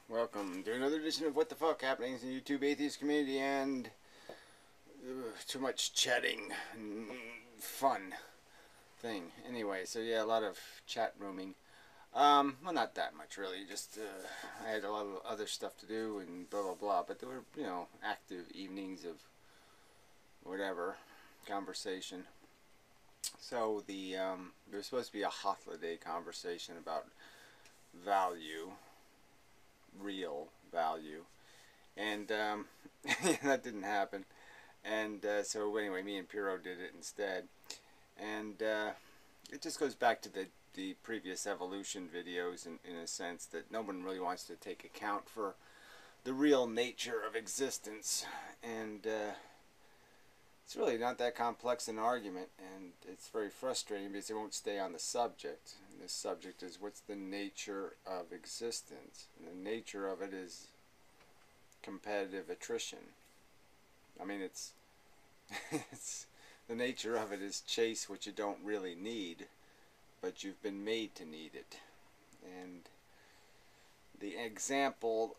Welcome to another edition of What the Fuck Happenings in the YouTube Atheist Community and too much chatting and fun thing. Anyway, so yeah, a lot of chat rooming. Well, not that much really, just I had a lot of other stuff to do and blah blah blah, but there were, active evenings of whatever, conversation. So there was supposed to be a holiday conversation about value, real value, and that didn't happen. And so anyway, me and Piro did it instead, and it just goes back to the previous evolution videos in a sense that no one really wants to take account for the real nature of existence, and it's really not that complex an argument, and it's very frustrating because they won't stay on the subject. And this subject is, what's the nature of existence? And the nature of it is competitive attrition. I mean, it's the nature of it is chase what you don't really need, but you've been made to need it. And the example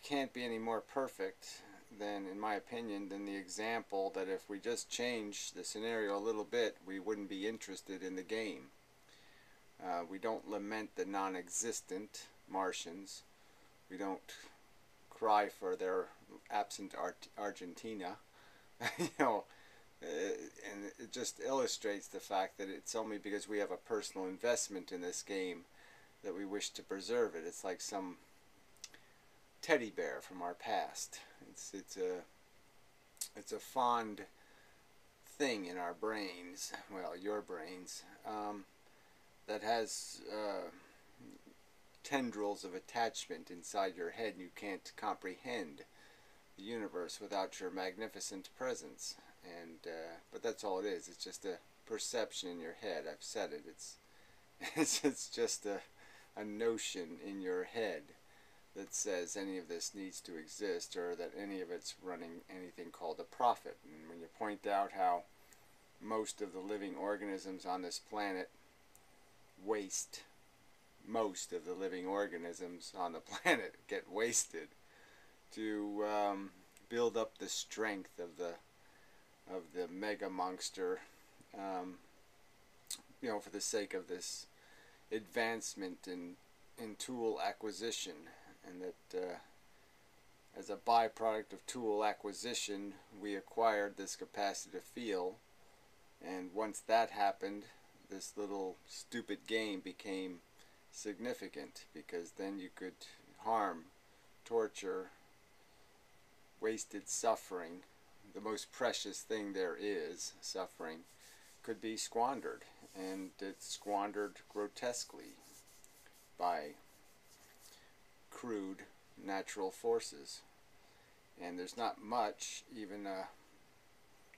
can't be any more perfect than, in my opinion, than the example that if we just change the scenario a little bit, we wouldn't be interested in the game. We don't lament the non-existent Martians. We don't cry for their absent Argentina. And it just illustrates the fact that it's only because we have a personal investment in this game that we wish to preserve it. It's like some teddy bear from our past. It's a fond thing in our brains, well, your brains, that has tendrils of attachment inside your head, and you can't comprehend the universe without your magnificent presence. And but that's all it is. It's just a perception in your head. I've said it. It's just a notion in your head that says any of this needs to exist, or that any of it's running anything called a profit. And when you point out how most of the living organisms on this planet waste, most of the living organisms on the planet get wasted to build up the strength of the mega monster, for the sake of this advancement in tool acquisition. And that as a byproduct of tool acquisition, we acquired this capacity to feel, and once that happened, this little stupid game became significant, because then you could harm, torture, wasted suffering. The most precious thing there is, suffering, could be squandered, and it's squandered grotesquely by crude natural forces. And there's not much, even a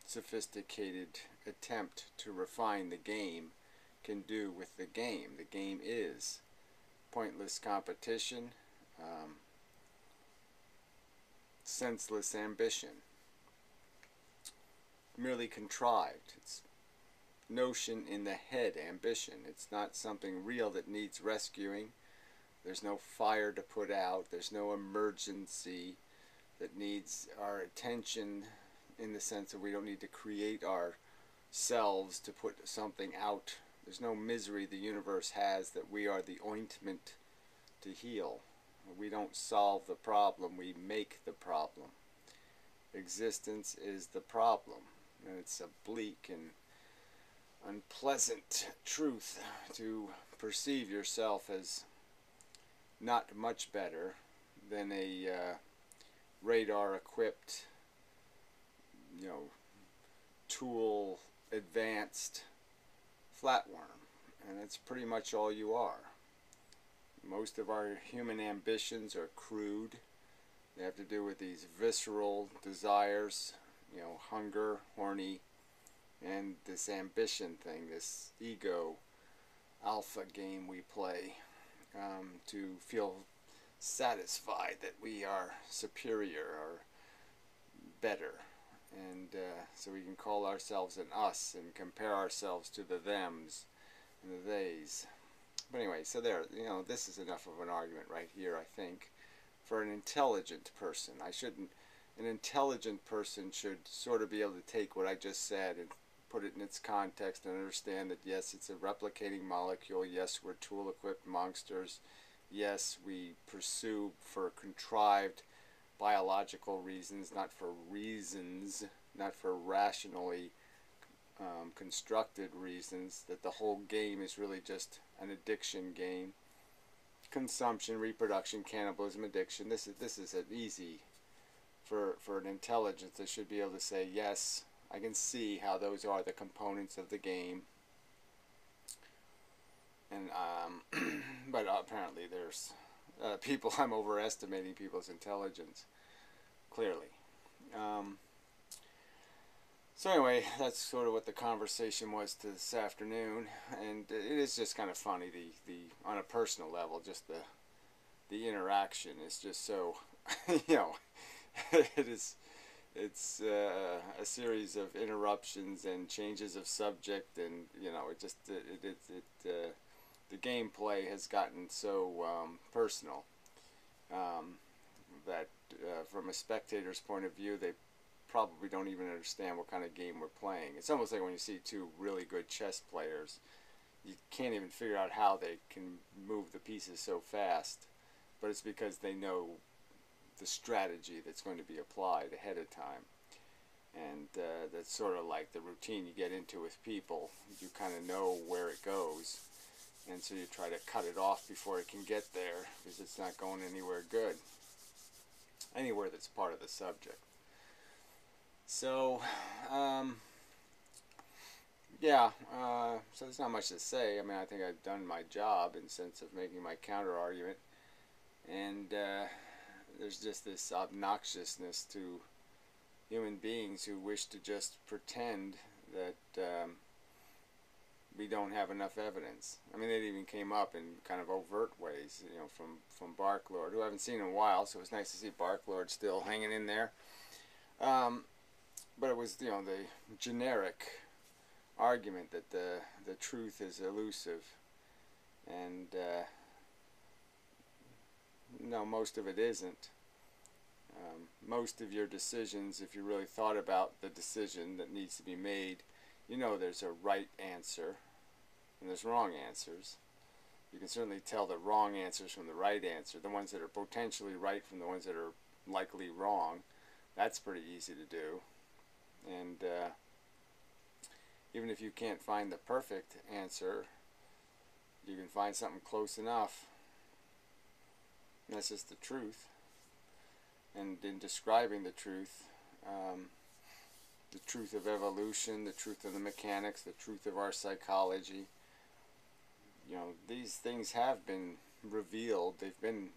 sophisticated attempt to refine the game can do with the game. The game is pointless competition, senseless ambition, merely contrived. It's notion in the head ambition. It's not something real that needs rescuing. There's no fire to put out. There's no emergency that needs our attention, in the sense that we don't need to create ourselves to put something out. There's no misery the universe has that we are the ointment to heal. We don't solve the problem, we make the problem. Existence is the problem, and it's a bleak and unpleasant truth to perceive yourself as not much better than a radar-equipped, tool advanced flatworm, and that's pretty much all you are. Most of our human ambitions are crude. They have to do with these visceral desires, hunger, horny, and this ambition thing, this ego alpha game we play, to feel satisfied that we are superior or better, and so we can call ourselves an us and compare ourselves to the thems and the theys. But anyway, so there, you know, this is enough of an argument right here, I think, for an intelligent person. An intelligent person should sort of be able to take what I just said and put it in its context and understand that yes, it's a replicating molecule, yes, we're tool-equipped monsters, yes, we pursue for contrived biological reasons, not for rationally constructed reasons, that the whole game is really just an addiction game. Consumption, reproduction, cannibalism, addiction. This is an easy, for an intelligence that should be able to say, yes, I can see how those are the components of the game. And but apparently there's people, I'm overestimating people's intelligence, clearly. So anyway, that's sort of what the conversation was to this afternoon, and it is just kind of funny, the on a personal level, just the interaction is just so, you know, it's a series of interruptions and changes of subject, and you know, the gameplay has gotten so personal that from a spectator's point of view, they probably don't even understand what kind of game we're playing. It's almost like when you see two really good chess players, you can't even figure out how they can move the pieces so fast, but it's because they know the strategy that's going to be applied ahead of time. And that's sort of like the routine you get into with people. You kind of know where it goes, and so you try to cut it off before it can get there, because it's not going anywhere good, anywhere that's part of the subject. So, yeah, so there's not much to say. I mean, I think I've done my job in the sense of making my counter-argument, and there's just this obnoxiousness to human beings who wish to just pretend that we don't have enough evidence. I mean, it even came up in kind of overt ways, you know, from Barklord, who I haven't seen in a while, so it was nice to see Barklord still hanging in there. But it was, you know, the generic argument that the truth is elusive, and no, most of it isn't. Most of your decisions, if you really thought about the decision that needs to be made, you know there's a right answer and there's wrong answers. You can certainly tell the wrong answers from the right answer, the ones that are potentially right from the ones that are likely wrong. That's pretty easy to do. And even if you can't find the perfect answer, you can find something close enough. And that's just the truth. And in describing the truth of evolution, the truth of the mechanics, the truth of our psychology, you know, these things have been revealed. They've been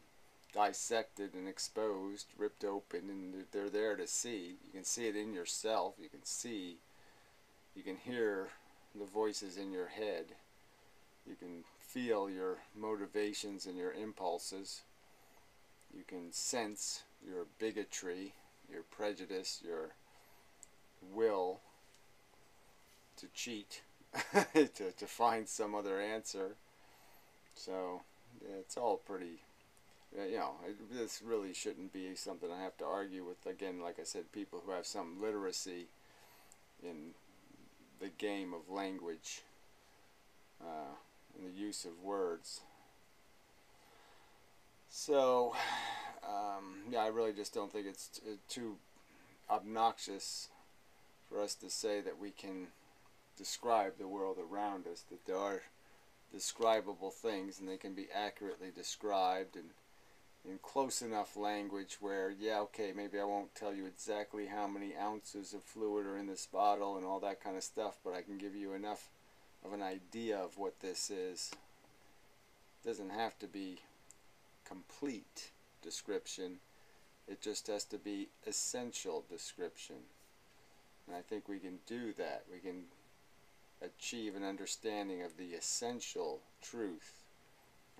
dissected and exposed, ripped open, and they're there to see. You can see it in yourself. You can hear the voices in your head. You can feel your motivations and your impulses. You can sense your bigotry, your prejudice, your will to cheat, to find some other answer. So it's all pretty, you know, this really shouldn't be something I have to argue with, again, like I said, people who have some literacy in the game of language, and the use of words. So, yeah, I really just don't think it's too obnoxious for us to say that we can describe the world around us, that there are describable things and they can be accurately described and in close enough language where, yeah, okay, maybe I won't tell you exactly how many ounces of fluid are in this bottle and all that kind of stuff, but I can give you enough of an idea of what this is. It doesn't have to be complete description. It just has to be essential description. And I think we can do that. We can achieve an understanding of the essential truth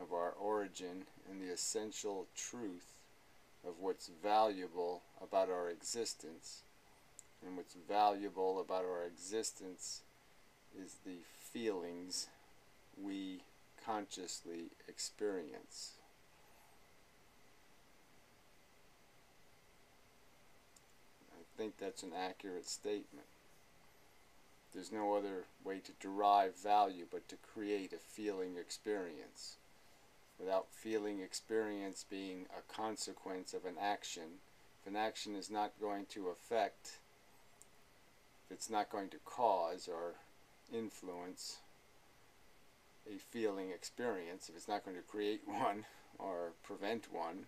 of our origin and the essential truth of what's valuable about our existence. And what's valuable about our existence is the feelings we consciously experience. I think that's an accurate statement. There's no other way to derive value but to create a feeling experience. Without feeling experience being a consequence of an action, if an action is not going to affect, if it's not going to cause or influence a feeling experience, if it's not going to create one or prevent one,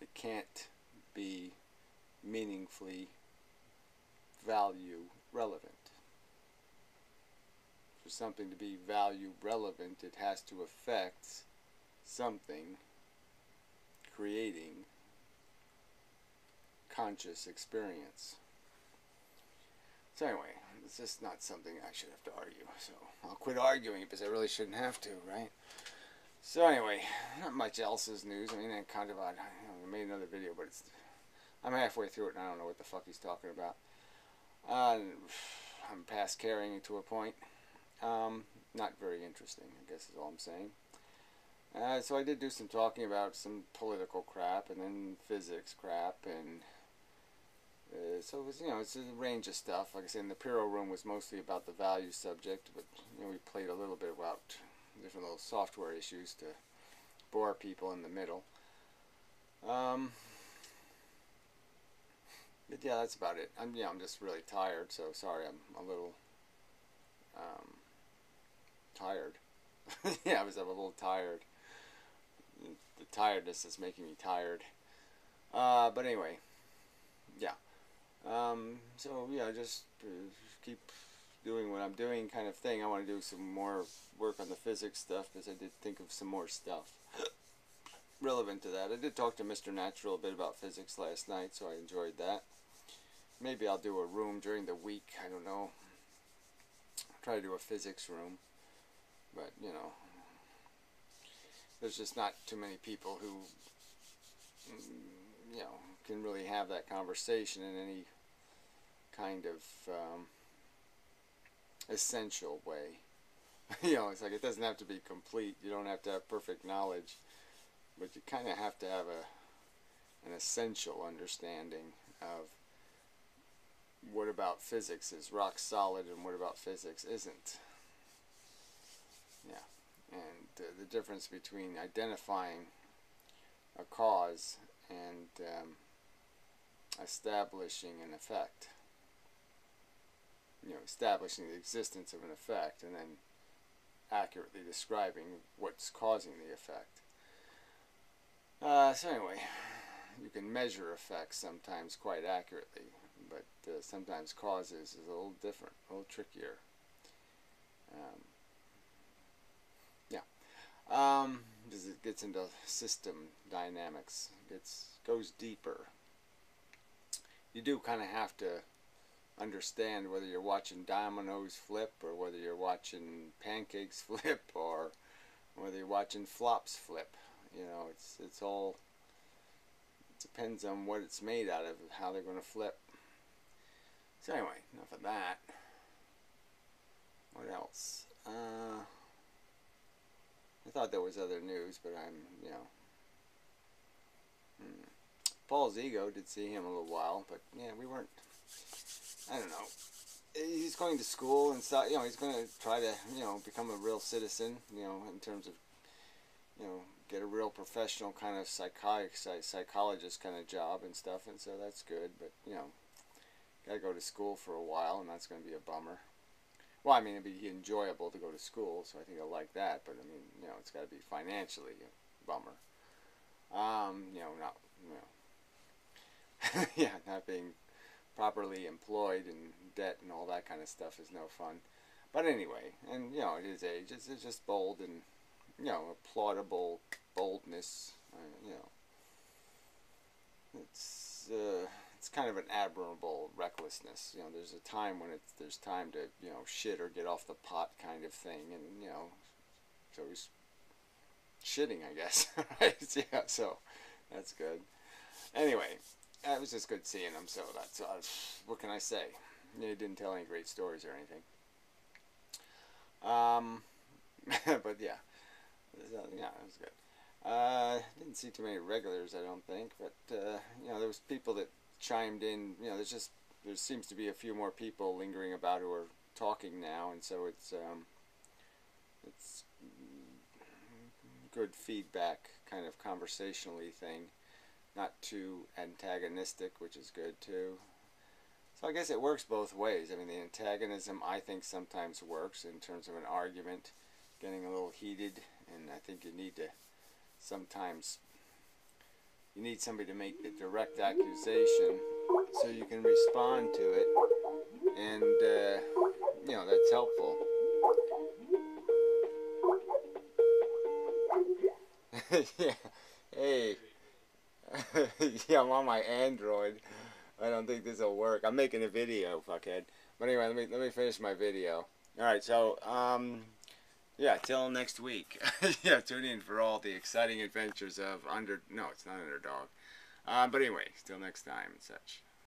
it can't be meaningfully value relevant. For something to be value relevant, it has to affect something, creating conscious experience. So anyway, it's just not something I should have to argue, so I'll quit arguing because I really shouldn't have to, right? So anyway, not much else is news. I mean, kind of odd. I made another video, but I'm halfway through it and I don't know what the fuck he's talking about. I'm past caring to a point. Not very interesting, I guess is all I'm saying. So I did do some talking about some political crap and then physics crap, and so it was, it's a range of stuff. Like I said, in the Piro room was mostly about the value subject, but we played a little bit about different little software issues to bore people in the middle. But yeah, that's about it. I'm just really tired, so sorry I'm a little tired. Yeah, I was a little tired. The tiredness is making me tired. But anyway, yeah. So yeah, just keep doing what I'm doing, kind of thing. I want to do some more work on the physics stuff because I did think of some more stuff relevant to that. I did talk to Mr. Natural a bit about physics last night, so I enjoyed that. Maybe I'll do a room during the week. I don't know. I'll try to do a physics room, but there's just not too many people who can really have that conversation in any kind of essential way. It's like it doesn't have to be complete. You don't have to have perfect knowledge, but you kind of have to have an essential understanding of what about physics is rock solid and what about physics isn't. Yeah, and the difference between identifying a cause and establishing an effect. Establishing the existence of an effect and then accurately describing what's causing the effect. So anyway, you can measure effects sometimes quite accurately, but sometimes causes is a little different, a little trickier. Because it gets into system dynamics, goes deeper. You do kind of have to understand whether you're watching dominoes flip or whether you're watching pancakes flip or whether you're watching flops flip. It's all depends on what it's made out of, how they're going to flip. So anyway, enough of that. What else? I thought there was other news, but Paul's ego, did see him a little while, but yeah, we weren't, I don't know. He's going to school and stuff, he's going to try to, become a real citizen, in terms of, get a real professional kind of psychologist kind of job and stuff, and so that's good, but, gotta go to school for a while, and that's going to be a bummer. Well, I mean, it'd be enjoyable to go to school, so I think I'll like that, but, I mean, it's got to be financially a bummer. Yeah, not being properly employed and debt and all that kind of stuff is no fun. But anyway, and, at his age, it's just bold and, applaudable boldness, it's kind of an admirable recklessness. There's a time when there's time to, shit or get off the pot kind of thing, and, so he's shitting, I guess, right? Yeah, so that's good. Anyway, it was just good seeing him, so what can I say? He didn't tell any great stories or anything. But yeah, yeah, it was good. Didn't see too many regulars, I don't think, but you know, there was people that chimed in. You know, there seems to be a few more people lingering about who are talking now, and so it's good feedback, kind of conversationally thing, not too antagonistic, which is good too. So I guess it works both ways. I mean, the antagonism I think sometimes works in terms of an argument getting a little heated, and I think you need to sometimes you need somebody to make the direct accusation so you can respond to it, and you know, that's helpful. Yeah. Hey. Yeah, I'm on my Android. I don't think this will work. I'm making a video, fuckhead. But anyway, let me finish my video. All right, so yeah, till next week. Yeah, tune in for all the exciting adventures of no, it's not Underdog. But anyway, till next time and such.